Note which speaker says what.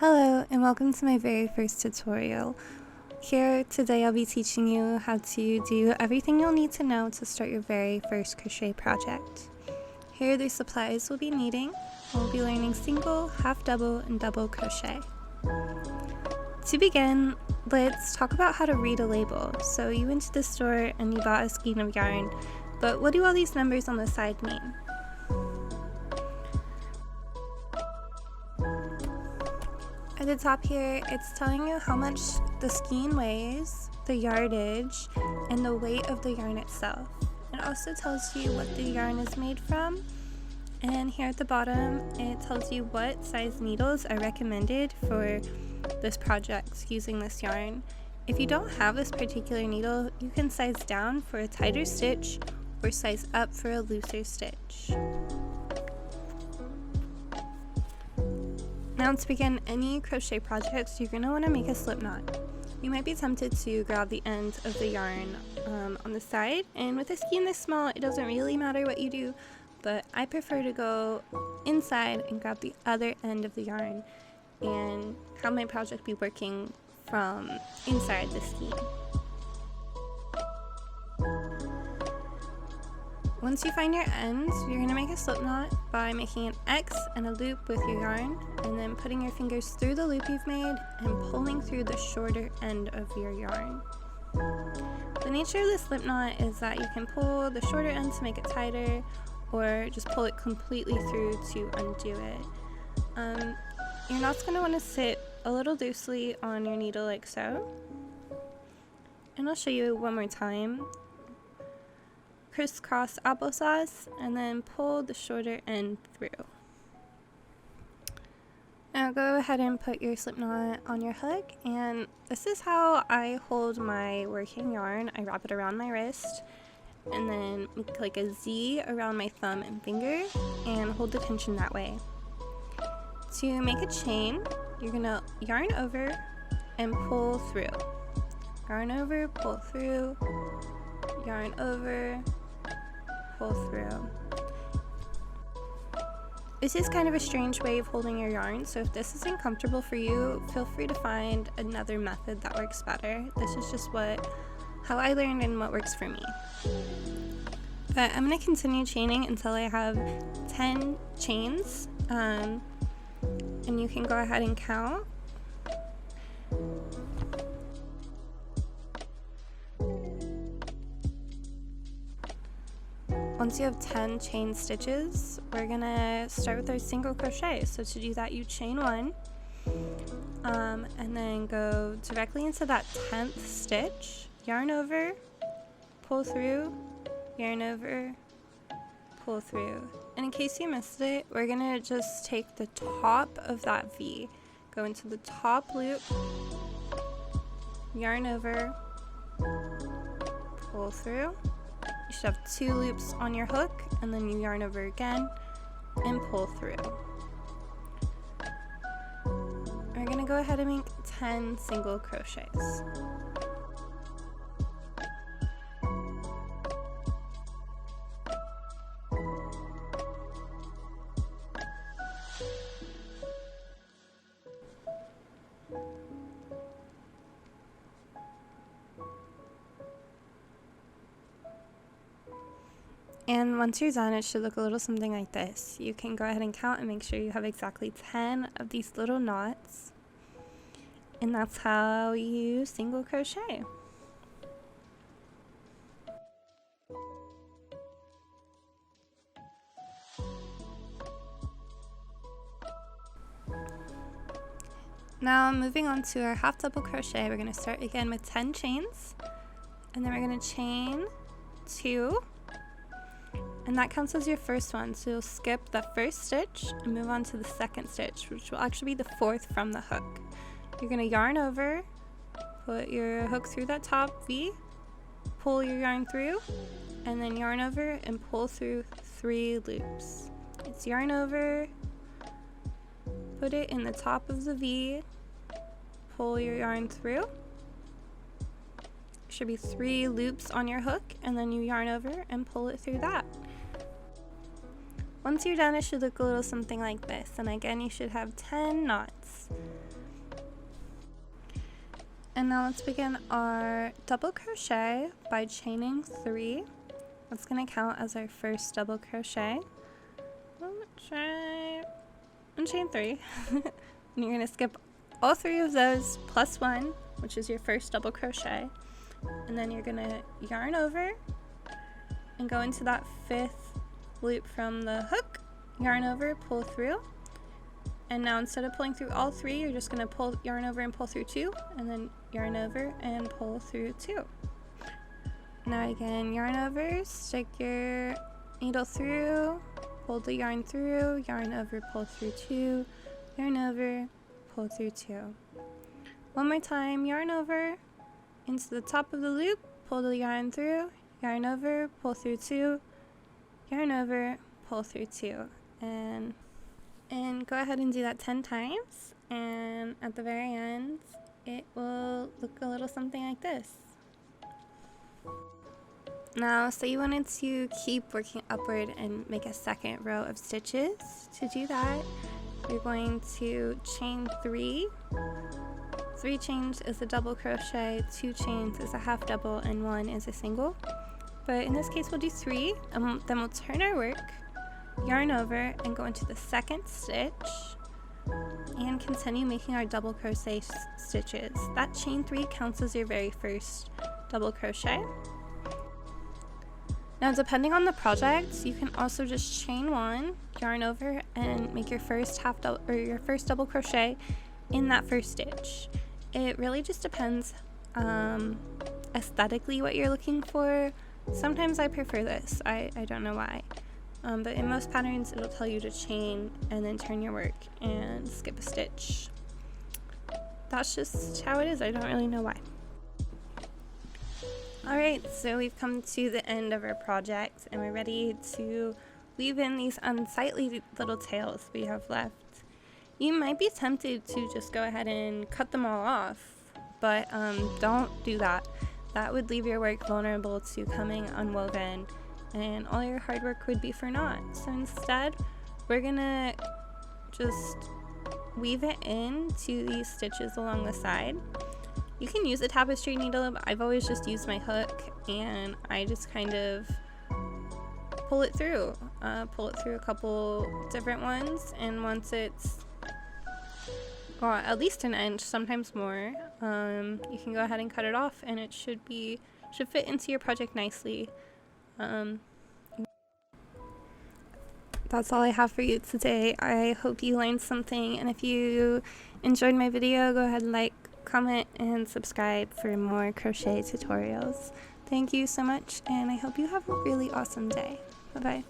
Speaker 1: Hello and welcome to my very first tutorial. Here today I'll be teaching you how to do everything you'll need to know to start your very first crochet project. Here are the supplies we'll be needing. We'll be learning single, half double, and double crochet. To begin, let's talk about how to read a label. So you went to the store and you bought a skein of yarn, but what do all these numbers on the side mean? At the top here, it's telling you how much the skein weighs, the yardage, and the weight of the yarn itself. It also tells you what the yarn is made from, and here at the bottom, it tells you what size needles are recommended for this project using this yarn. If you don't have this particular needle, you can size down for a tighter stitch or size up for a looser stitch. Now to begin any crochet projects, you're going to want to make a slip knot. You might be tempted to grab the end of the yarn on the side, and with a skein this small, it doesn't really matter what you do, but I prefer to go inside and grab the other end of the yarn and have my project be working from inside the skein. Once you find your ends, you're going to make a slip knot by making an X and a loop with your yarn, and then putting your fingers through the loop you've made and pulling through the shorter end of your yarn. The nature of the slip knot is that you can pull the shorter end to make it tighter, or just pull it completely through to undo it. Your knot's going to want to sit a little loosely on your needle like so. And I'll show you one more time. Crisscross applesauce, and then pull the shorter end through. Now go ahead and put your slip knot on your hook, and this is how I hold my working yarn. I wrap it around my wrist and then make like a Z around my thumb and finger and hold the tension that way. To make a chain, you're gonna yarn over and pull through. Yarn over, pull through, yarn over, pull through. This is kind of a strange way of holding your yarn, so if this isn't comfortable for you, feel free to find another method that works better. This is just how I learned and what works for me. But I'm going to continue chaining until I have 10 chains, and you can go ahead and count. Once you have 10 chain stitches, we're gonna start with our single crochet. So to do that, you chain one, and then go directly into that 10th stitch, yarn over, pull through, yarn over, pull through. And in case you missed it, we're gonna just take the top of that V, go into the top loop, yarn over, pull through. You should have 2 loops on your hook, and then you yarn over again and pull through. We're going to go ahead and make 10 single crochets. And once you're done, it should look a little something like this. You can go ahead and count and make sure you have exactly 10 of these little knots. And that's how you single crochet. Now moving on to our half double crochet, we're going to start again with 10 chains. And then we're going to chain 2. And that counts as your first one, so you'll skip that first stitch and move on to the second stitch, which will actually be the 4th from the hook. You're going to yarn over, put your hook through that top V, pull your yarn through, and then yarn over and pull through 3 loops. It's yarn over, put it in the top of the V, pull your yarn through. Should be 3 loops on your hook, and then you yarn over and pull it through that. Once you're done, it should look a little something like this, and again you should have 10 knots. And now let's begin our double crochet by chaining 3. That's going to count as our first double crochet. And chain 3. And you're going to skip all 3 of those plus 1, which is your first double crochet. And then you're going to yarn over and go into that 5th loop from the hook, yarn over, pull through. And now instead of pulling through all 3, you're just going to yarn over and pull through 2, and then yarn over and pull through 2. Now again, yarn over, stick your needle through, pull the yarn through, yarn over, pull through 2, yarn over, pull through 2. One more time, yarn over into the top of the loop, pull the yarn through, yarn over, pull through 2, yarn over, pull through 2. And go ahead and do that 10 times, and at the very end it will look a little something like this. Now, say you wanted to keep working upward and make a second row of stitches. To do that, you're going to chain 3. 3 chains is a double crochet, 2 chains is a half double, and 1 is a single. But in this case we'll do 3, and then we'll turn our work, yarn over, and go into the second stitch and continue making our double crochet stitches. That chain 3 counts as your very first double crochet. Now, depending on the project, you can also just chain 1, yarn over, and make your first double crochet in that first stitch. It really just depends aesthetically what you're looking for. Sometimes I prefer this. I don't know why. But in most patterns, it'll tell you to chain and then turn your work and skip a stitch. That's just how it is. I don't really know why. Alright, so we've come to the end of our project, and we're ready to weave in these unsightly little tails we have left. You might be tempted to just go ahead and cut them all off, but don't do that. That would leave your work vulnerable to coming unwoven, and all your hard work would be for naught. So instead, we're gonna just weave it into these stitches along the side. You can use a tapestry needle, but I've always just used my hook, and I just kind of pull it through a couple different ones, and once it's at least an inch, sometimes more, you can go ahead and cut it off, and it should fit into your project nicely. That's all I have for you today. I hope you learned something, and if you enjoyed my video, go ahead and like, comment, and subscribe for more crochet tutorials. Thank you so much, and I hope you have a really awesome day. Bye bye.